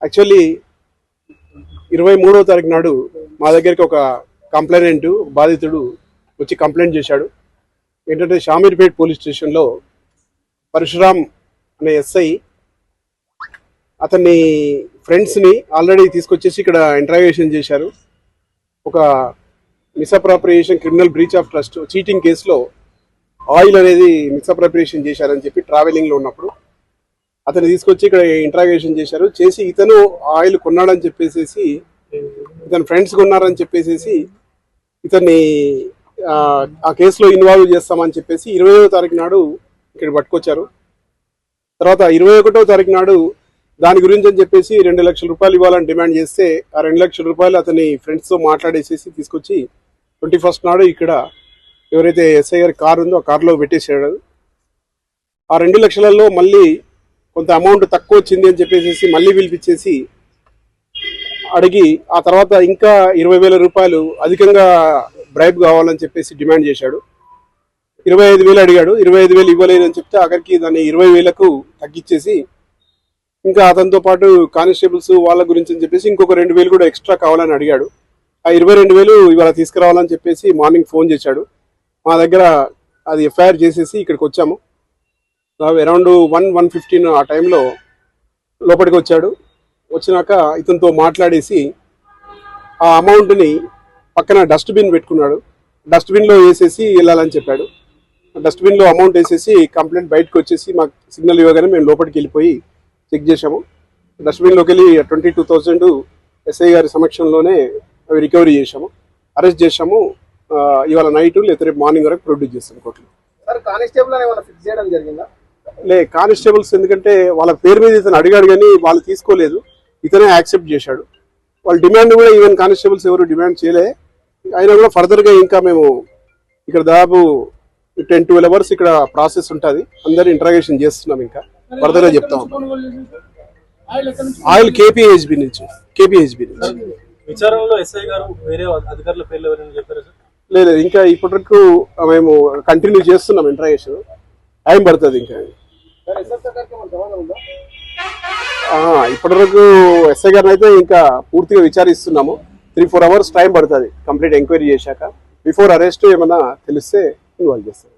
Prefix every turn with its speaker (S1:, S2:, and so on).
S1: Actually 23వ తారీఖు నాడు మా దగ్గరికి ఒక కంప్లైంట్ బాధితుడు వచ్చి కంప్లైంట్ చేశాడు. ఏంటంటే షామీర్పేట్ పోలీస్ స్టేషన్లో పరశురామ్ అనే ఎస్ఐ అతన్ని ఫ్రెండ్స్ని ఆల్రెడీ తీసుకొచ్చేసి ఇక్కడ ఇంటరాగేషన్ చేశారు. ఒక misappropriation criminal breach of trust cheating కేసులో ఆయిల్ అనేది మిస్అప్రాప్రియేషన్ చేశారని చెప్పి ట్రావెలింగ్లో ఉన్నప్పుడు అతన్ని తీసుకొచ్చి ఇక్కడ ఇంటరాగేషన్ చేశారు. చేసి ఇతను ఆయిల్ కొన్నాడని చెప్పేసి ఇతను ఫ్రెండ్స్ కొన్నారని చెప్పేసి ఇతన్ని ఆ కేసులో ఇన్వాల్వ్ చేస్తామని చెప్పేసి 20వ తారీఖు నాడు ఇక్కడ పట్టుకొచ్చారు. తర్వాత 21వ తారీఖు నాడు దాని గురించి అని చెప్పేసి 2 లక్షల రూపాయలు ఇవ్వాలని డిమాండ్ చేస్తే ఆ 2 లక్షల రూపాయలు అతని ఫ్రెండ్స్తో మాట్లాడేసేసి తీసుకొచ్చి 21st నాడు ఇక్కడ ఎవరైతే ఎస్ఐ గారి కారు ఉందో ఆ కారులో పెట్టేసాడు. ఆ 2 లక్షలలో మళ్ళీ కొంత అమౌంట్ తక్కువ వచ్చింది అని చెప్పేసి మళ్ళీ పిలిపించేసి అడిగి ఆ తర్వాత ఇంకా 20,000 రూపాయలు అధికంగా బ్రైబ్ కావాలని చెప్పేసి డిమాండ్ చేశాడు. 25,000 అడిగాడు. 25,000 ఇవ్వలేదని చెప్తే ఆఖరికి దాన్ని 20,000కు తగ్గించేసి ఇంకా అతనితో పాటు కానిస్టేబుల్స్ వాళ్ళ గురించి అని చెప్పేసి ఇంకొక 2,000 కూడా ఎక్స్ట్రా కావాలని అడిగాడు. ఆ 22,000 ఇవాళ తీసుకురావాలని చెప్పేసి మార్నింగ్ ఫోన్ చేశాడు. మా దగ్గర అది ఎఫ్ఐఆర్ చేసేసి ఇక్కడికి వచ్చాము. అరౌండ్ 1:15 ఆ టైంలో లోపలికి వచ్చాడు. వచ్చినాక ఇతనితో మాట్లాడేసి ఆ అమౌంట్ని పక్కన డస్ట్బిన్ పెట్టుకున్నాడు. డస్ట్బిన్లో వేసేసి వెళ్ళాలని చెప్పాడు. డస్ట్బిన్లో అమౌంట్ వేసేసి కంప్లైంట్ బయటకు వచ్చేసి మాకు సిగ్నల్ ఇవ్వగానే మేము లోపలికి వెళ్ళిపోయి చెక్ చేశాము. డస్ట్బిన్లోకి వెళ్ళి 22,000 ఎస్ఐ గారి సమక్షంలోనే అవి రికవరీ చేశాము. అరెస్ట్ చేశాము. ఇవాళ నైట్ లేదా రేపు మార్నింగ్ వరకు ప్రొడ్యూస్ చేస్తాం కోర్టులో. కానిస్టేబుల్స్ ఎందుకంటే వాళ్ళ పేరు మీద ఇతను అడిగాడు కానీ వాళ్ళు తీసుకోలేదు. ఇతనే యాక్సెప్ట్ చేశాడు. వాళ్ళ డిమాండ్ కూడా ఈవెన్ కానిస్టేబుల్స్ ఎవరు డిమాండ్ చేయలే. అయినా కూడా ఫర్దర్గా ఇంకా మేము ఇక్కడ దాదాపు 10-12 అవర్స్ ఇక్కడ ప్రాసెస్ ఉంటుంది. అందరూ ఇంటరాగేషన్ చేస్తున్నాం. ఇంకా ఫర్దర్గా చెప్తాం. ఆయిల్ కేపీహెచ్బి నుంచి.
S2: విచారణలో ఎస్ఐ గారు వేరే అధికారుల పేర్లు ఎవరైనా చెప్పారా సార్?
S1: లేదు, ఇంకా ఇప్పటివరకు మేము కంటిన్యూ చేస్తున్నాం. ఇంటరాగేషన్ టైం పడుతుంది. ఇంకా ఇప్పటివరకు ఎస్ఐ గారిని అయితే ఇంకా పూర్తిగా విచారిస్తున్నాము. 3-4 అవర్స్ టైం పడుతుంది కంప్లీట్ ఎంక్వైరీ చేశాక. బిఫోర్ అరెస్ట్ ఏమన్నా తెలిస్తే ఇన్వాల్వ్ చేస్తాం.